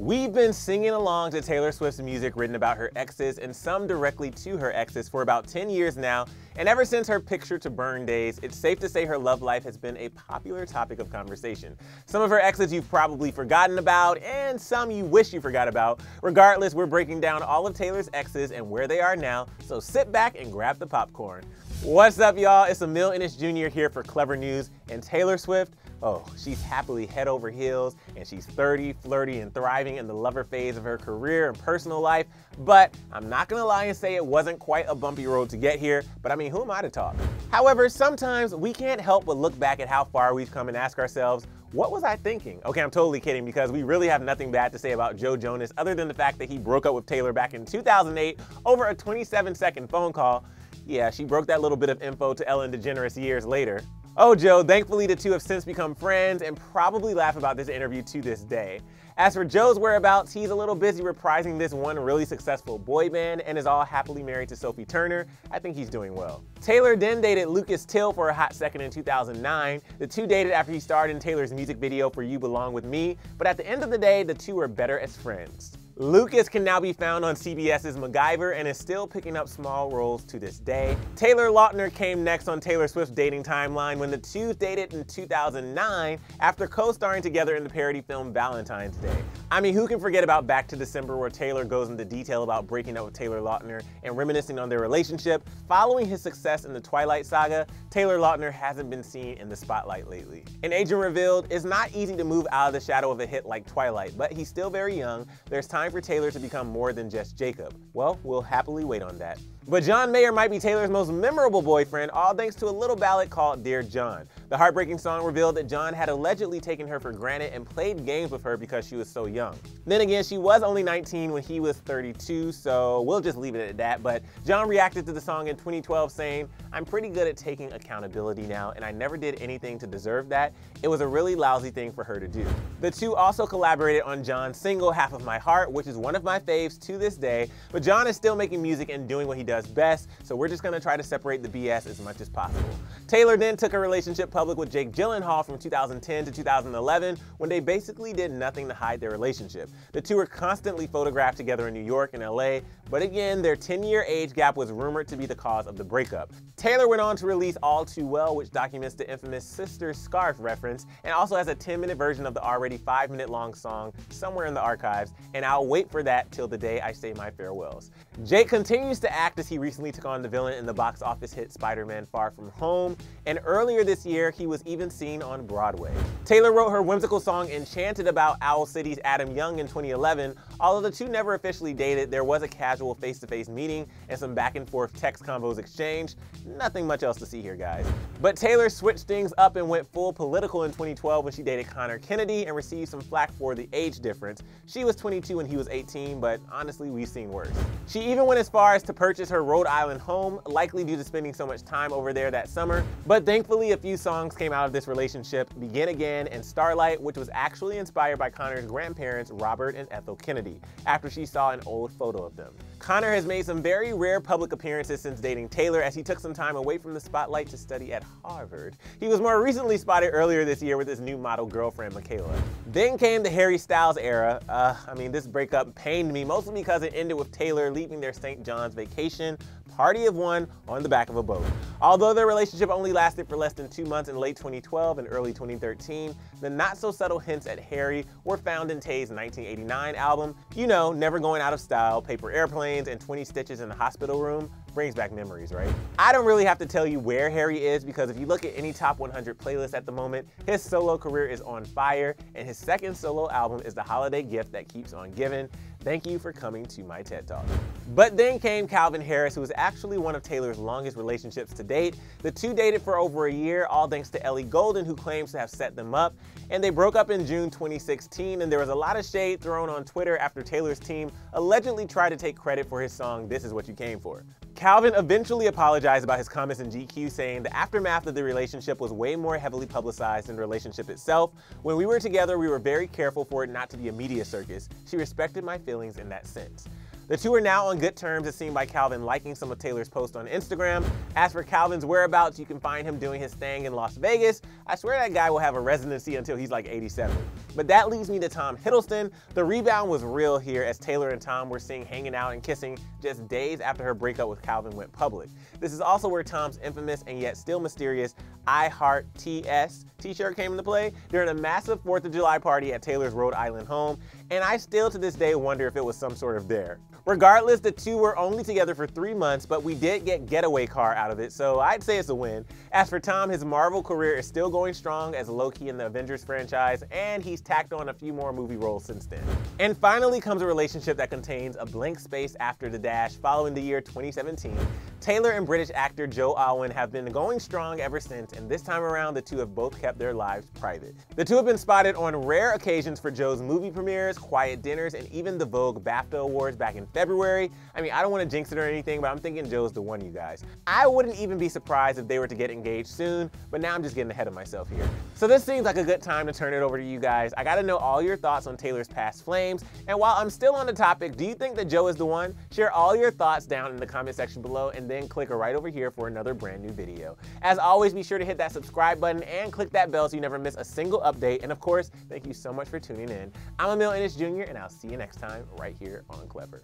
We've been singing along to Taylor Swift's music written about her exes and some directly to her exes for about 10 years now, and ever since her Picture to Burn days, it's safe to say her love life has been a popular topic of conversation. Some of her exes you've probably forgotten about, and some you wish you forgot about. Regardless, we're breaking down all of Taylor's exes and where they are now, so sit back and grab the popcorn. What's up, y'all? It's Emil Ennis Jr. here for Clevver News, and Taylor Swift, oh, she's happily head over heels, and she's 30, flirty, and thriving in the lover phase of her career and personal life. But I'm not gonna lie and say it wasn't quite a bumpy road to get here, but I mean, who am I to talk? However, sometimes we can't help but look back at how far we've come and ask ourselves, what was I thinking? Okay, I'm totally kidding, because we really have nothing bad to say about Joe Jonas other than the fact that he broke up with Taylor back in 2008 over a 27-second phone call. Yeah, she broke that little bit of info to Ellen DeGeneres years later. Oh, Joe, thankfully the two have since become friends and probably laugh about this interview to this day. As for Joe's whereabouts, he's a little busy reprising this one really successful boy band and is all happily married to Sophie Turner. I think he's doing well. Taylor then dated Lucas Till for a hot second in 2009. The two dated after he starred in Taylor's music video for You Belong With Me, but at the end of the day, the two were better as friends. Lucas can now be found on CBS's MacGyver and is still picking up small roles to this day. Taylor Lautner came next on Taylor Swift's dating timeline when the two dated in 2009 after co-starring together in the parody film Valentine's Day. I mean, who can forget about Back to December, where Taylor goes into detail about breaking up with Taylor Lautner and reminiscing on their relationship. Following his success in the Twilight saga, Taylor Lautner hasn't been seen in the spotlight lately. An agent revealed, it's not easy to move out of the shadow of a hit like Twilight, but he's still very young. There's time for Taylor to become more than just Jacob. Well, we'll happily wait on that. But John Mayer might be Taylor's most memorable boyfriend, all thanks to a little ballad called Dear John. The heartbreaking song revealed that John had allegedly taken her for granted and played games with her because she was so young. Then again, she was only 19 when he was 32, so we'll just leave it at that. But John reacted to the song in 2012 saying, "I'm pretty good at taking accountability now, and I never did anything to deserve that. It was a really lousy thing for her to do." The two also collaborated on John's single Half of My Heart, which is one of my faves to this day, but John is still making music and doing what he does best, so we're just gonna try to separate the BS as much as possible. Taylor then took a relationship public with Jake Gyllenhaal from 2010 to 2011 when they basically did nothing to hide their relationship. The two were constantly photographed together in New York and LA, but again, their 10-year age gap was rumored to be the cause of the breakup. Taylor went on to release All Too Well, which documents the infamous Sister Scarf reference, and also has a 10-minute version of the already 5-minute long song somewhere in the archives, and I'll wait for that till the day I say my farewells. Jake continues to act as he recently took on the villain in the box office hit Spider-Man Far From Home, and earlier this year, he was even seen on Broadway. Taylor wrote her whimsical song Enchanted about Owl City's Adam Young in 2011. Although the two never officially dated, there was a casual face-to-face meeting and some back-and-forth text combos exchanged. Nothing much else to see here, guys. But Taylor switched things up and went full political in 2012 when she dated Connor Kennedy and received some flack for the age difference. She was 22 and he was 18, but honestly, we've seen worse. She even went as far as to purchase her Rhode Island home, likely due to spending so much time over there that summer. But thankfully, a few songs came out of this relationship, Begin Again and Starlight, which was actually inspired by Connor's grandparents, Robert and Ethel Kennedy, after she saw an old photo of them. Connor has made some very rare public appearances since dating Taylor, as he took some time away from the spotlight to study at Harvard. He was more recently spotted earlier this year with his new model girlfriend, Michaela. Then came the Harry Styles era. I mean, this breakup pained me, mostly because it ended with Taylor leaving their St. John's vacation party of one on the back of a boat. Although their relationship only lasted for less than 2 months in late 2012 and early 2013, the not-so-subtle hints at Harry were found in Tay's 1989 album. You know, Never Going Out of Style, Paper Airplanes, and 20 Stitches in the Hospital Room. Brings back memories, right? I don't really have to tell you where Harry is, because if you look at any top 100 playlist at the moment, his solo career is on fire, and his second solo album is the holiday gift that keeps on giving. Thank you for coming to my TED Talk. But then came Calvin Harris, who was actually one of Taylor's longest relationships to date. The two dated for over a year, all thanks to Ellie Goulding, who claims to have set them up. And they broke up in June 2016, and there was a lot of shade thrown on Twitter after Taylor's team allegedly tried to take credit for his song, This Is What You Came For. Calvin eventually apologized about his comments in GQ, saying the aftermath of the relationship was way more heavily publicized than the relationship itself. When we were together, we were very careful for it not to be a media circus. She respected my feelings in that sense. The two are now on good terms, as seen by Calvin liking some of Taylor's posts on Instagram. As for Calvin's whereabouts, you can find him doing his thing in Las Vegas. I swear that guy will have a residency until he's like 87. But that leads me to Tom Hiddleston. The rebound was real here, as Taylor and Tom were seen hanging out and kissing just days after her breakup with Calvin went public. This is also where Tom's infamous and yet still mysterious I Heart TS t-shirt came into play during a massive 4th of July party at Taylor's Rhode Island home, and I still to this day wonder if it was some sort of dare. Regardless, the two were only together for 3 months, but we did get Getaway Car out of it, so I'd say it's a win. As for Tom, his Marvel career is still going strong as Loki in the Avengers franchise, and he's tacked on a few more movie roles since then. And finally comes a relationship that contains a blank space after the dash following the year 2017. Taylor and British actor Joe Alwyn have been going strong ever since, and this time around the two have both kept their lives private. The two have been spotted on rare occasions for Joe's movie premieres, quiet dinners, and even the Vogue BAFTA Awards back in February. I mean, I don't want to jinx it or anything, but I'm thinking Joe's the one, you guys. I wouldn't even be surprised if they were to get engaged soon, but now I'm just getting ahead of myself here. So this seems like a good time to turn it over to you guys. I gotta know all your thoughts on Taylor's past flames, and while I'm still on the topic, do you think that Joe is the one? Share all your thoughts down in the comment section below, and then click right over here for another brand new video. As always, be sure to hit that subscribe button and click that bell so you never miss a single update, and of course, thank you so much for tuning in. I'm Emil Ennis Jr., and I'll see you next time right here on Clevver.